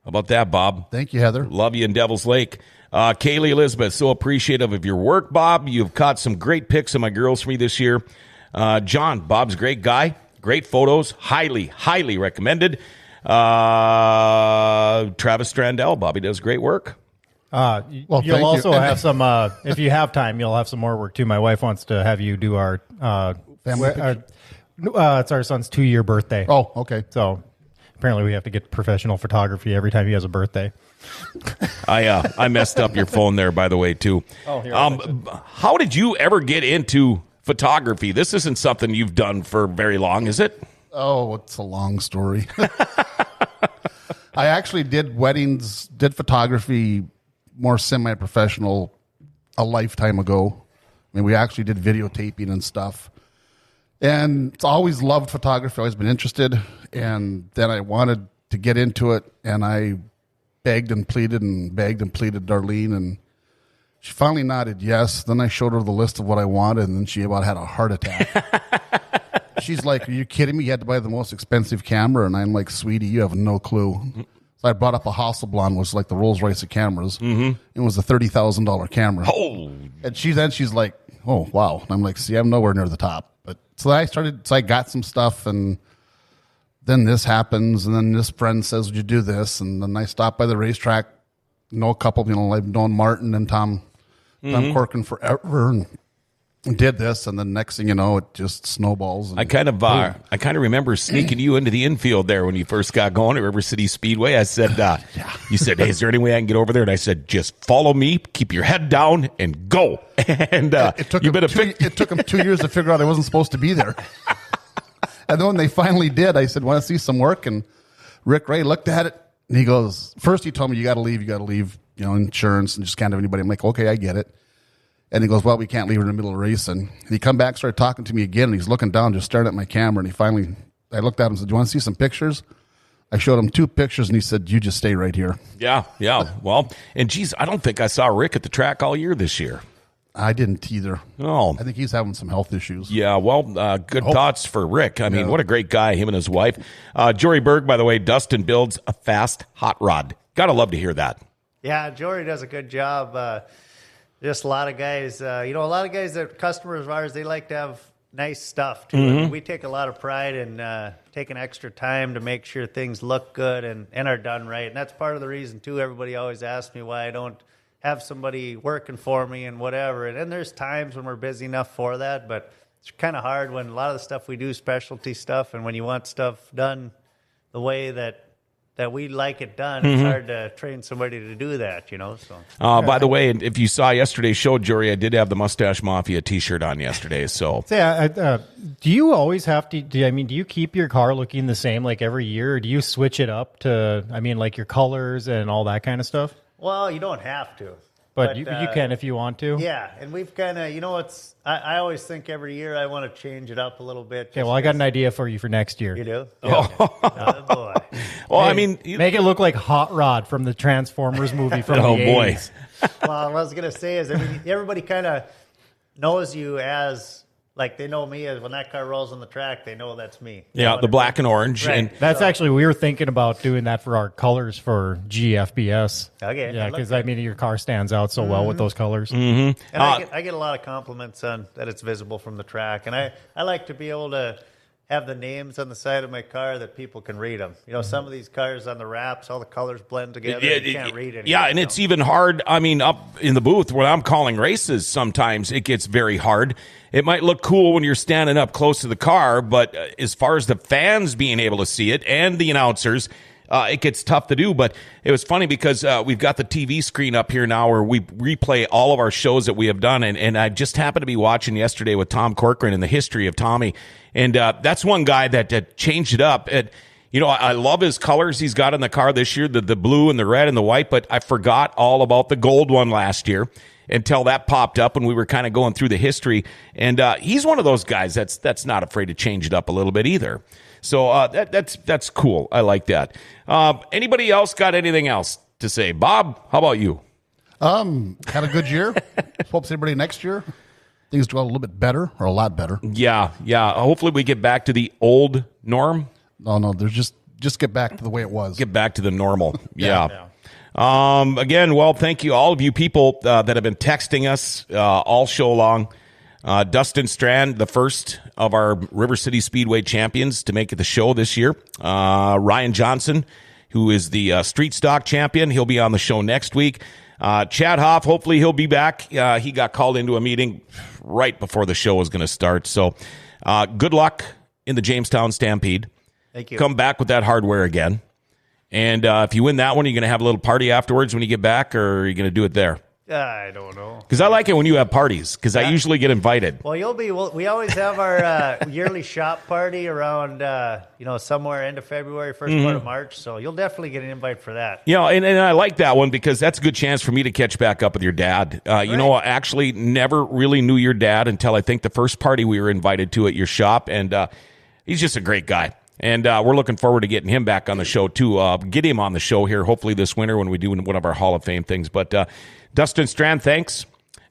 How about that, Bob? Thank you, Heather. Love you in Devil's Lake. Kaylee Elizabeth, so appreciative of your work, Bob. You've caught some great pics of my girls for me this year. John, Bob's a great guy. Great photos. Highly, highly recommended. Travis Strandell, Bobby does great work. You'll also have some, if you have time, you'll have some more work too. My wife wants to have you do our Family it's our son's 2-year birthday. Oh, okay. So apparently we have to get professional photography every time he has a birthday. I messed up your phone there, by the way, too. Oh, here, how did you ever get into photography? This isn't something you've done for very long, is it? Oh, it's a long story. I actually did weddings, did photography more semi-professional a lifetime ago. I mean, we actually did videotaping and stuff. And it's always loved photography, always been interested. And then I wanted to get into it, and I begged and pleaded Darlene, and she finally nodded yes. Then I showed her the list of what I wanted, and then she about had a heart attack. She's like, "Are you kidding me? You had to buy the most expensive camera." And I'm like, "Sweetie, you have no clue." So I brought up a Hasselblad, which was like the Rolls Royce of cameras. Mm-hmm. It was a $30,000 camera. Oh. And she's like, "Oh, wow." And I'm like, "See, I'm nowhere near the top." But so I got some stuff, and then this happens, and then this friend says, "Would you do this?" And then I stopped by the racetrack. Know a couple, I've known Martin and Tom Corcoran forever, and did this, and then next thing you know, it just snowballs. And I kind of remember sneaking you into the infield there when you first got going at River City Speedway. I said, you said, "Hey, is there any way I can get over there?" And I said, "Just follow me, keep your head down, and go." And it took them 2 years to figure out I wasn't supposed to be there. And then when they finally did, I said, "Want to see some work?" And Rick Ray looked at it, and he goes, first he told me, you got to leave, insurance, and just can't have anybody. I'm like, "Okay, I get it." And he goes, "Well, we can't leave her in the middle of racing." And he come back, started talking to me again, and he's looking down, just staring at my camera. And I looked at him and said, "Do you want to see some pictures?" I showed him 2 pictures, and he said, "You just stay right here." Yeah. Well, and geez, I don't think I saw Rick at the track all year this year. I didn't either. Oh. I think he's having some health issues. Yeah, well, good thoughts for Rick. I mean, what a great guy, him and his wife. Jory Berg, by the way, Dustin builds a fast hot rod. Gotta love to hear that. Yeah, Jory does a good job. Just a lot of guys, a lot of guys that are customers of ours, they like to have nice stuff too. Mm-hmm. We take a lot of pride in taking extra time to make sure things look good and are done right. And that's part of the reason too. Everybody always asks me why I don't have somebody working for me and whatever. And there's times when we're busy enough for that, but it's kind of hard when a lot of the stuff we do, specialty stuff, and when you want stuff done the way that we like it done, it's hard to train somebody to do that, So. By the way, if you saw yesterday's show, Jory, I did have the Mustache Mafia T-shirt on yesterday. So, do you always have to? Do you keep your car looking the same like every year, or do you switch it up to? Like your colors and all that kind of stuff. Well, you don't have to. But you can if you want to. Yeah, and we've kind of, I always think every year I want to change it up a little bit. Okay, well, I got an idea for you for next year. You do? Yeah. Oh, boy. Well, make it look like Hot Rod from the Transformers movie from the 80s. Well, what I was going to say is, everybody kind of knows you as, like, they know me as when that car rolls on the track, they know that's me. Yeah, the black and orange. Right. And that's actually, we were thinking about doing that for our colors for GFBS. Okay. Yeah, because, your car stands out so well with those colors. Mm-hmm. And I get a lot of compliments on that it's visible from the track. And I like to be able to have the names on the side of my car that people can read them. Some of these cars on the wraps, all the colors blend together. You can't read anything. Yeah, and it's even hard. Up in the booth when I'm calling races, sometimes it gets very hard. It might look cool when you're standing up close to the car, but as far as the fans being able to see it and the announcers, it gets tough to do. But it was funny because we've got the TV screen up here now where we replay all of our shows that we have done. And I just happened to be watching yesterday with Tom Corcoran and the history of Tommy. And that's one guy that changed it up. I love his colors he's got in the car this year, the blue and the red and the white, but I forgot all about the gold one last year until that popped up when we were kind of going through the history. And he's one of those guys that's not afraid to change it up a little bit either. So that's cool. I like that. Anybody else got anything else to say? Bob, how about you? Had a good year. Hope everybody next year. things go a little bit better or a lot better. Yeah. Hopefully we get back to the old norm. No, there's just get back to the way it was. Get back to the normal. Yeah. Again, well, thank you, all of you people that have been texting us all show long. Dustin Strand, the first of our River City Speedway champions to make it the show this year. Ryan Johnson, who is the street stock champion. He'll be on the show next week. Chad Hoff, hopefully he'll be back. He got called into a meeting right before the show was going to start. So good luck in the Jamestown Stampede. Thank you. Come back with that hardware again. And if you win that one, are you going to have a little party afterwards when you get back, or are you going to do it there? I don't know. Because I like it when you have parties, because I usually get invited. Well, we always have our yearly shop party around, somewhere end of February, first part of March. So you'll definitely get an invite for that. And I like that one because that's a good chance for me to catch back up with your dad. I actually never really knew your dad until I think the first party we were invited to at your shop. And he's just a great guy. And we're looking forward to getting him back on the show, too. Get him on the show here, hopefully this winter when we do one of our Hall of Fame things. But Dustin Strand, thanks.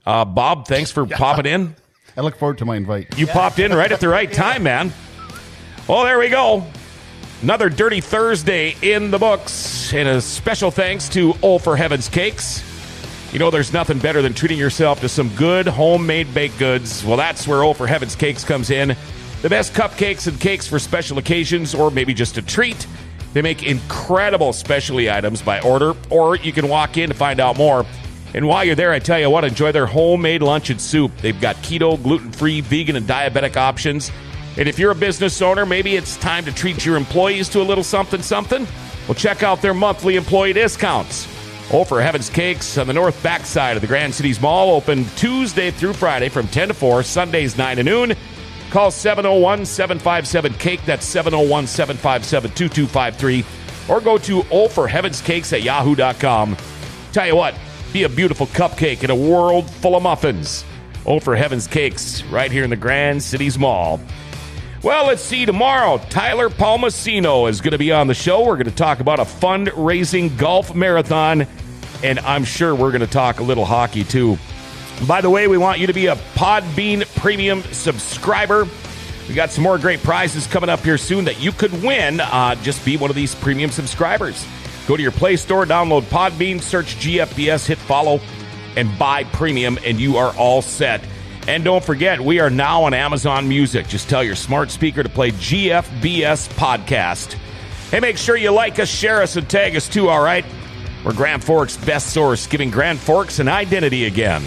Bob, thanks for popping in. I look forward to my invite. You popped in right at the right time, man. Well, there we go. Another Dirty Thursday in the books. And a special thanks to Oh for Heaven's Cakes. There's nothing better than treating yourself to some good homemade baked goods. Well, that's where Oh for Heaven's Cakes comes in. The best cupcakes and cakes for special occasions or maybe just a treat. They make incredible specialty items by order, or you can walk in to find out more. And while you're there, I tell you what, enjoy their homemade lunch and soup. They've got keto, gluten-free, vegan, and diabetic options. And if you're a business owner, maybe it's time to treat your employees to a little something. Well, check out their monthly employee discounts. Oh for Heaven's Cakes on the north backside of the Grand Cities Mall, open Tuesday through Friday from 10 to 4, Sundays 9 to noon. Call 701-757-CAKE. That's 701-757-2253. Or go to ohforheavenscakes@yahoo.com. Tell you what, be a beautiful cupcake in a world full of muffins. Oh for Heaven's Cakes, right here in the Grand Cities Mall. Well, let's see. Tomorrow, Tyler Palmasino is going to be on the show. We're going to talk about a fundraising golf marathon, and I'm sure we're going to talk a little hockey, too. By the way, we want you to be a Podbean Premium subscriber. We got some more great prizes coming up here soon that you could win. Just be one of these premium subscribers. Go to your Play Store, download Podbean, search GFBS, hit follow, and buy premium, and you are all set. And don't forget, we are now on Amazon Music. Just tell your smart speaker to play GFBS Podcast. Hey, make sure you like us, share us, and tag us too, all right? We're Grand Forks' best source, giving Grand Forks an identity again.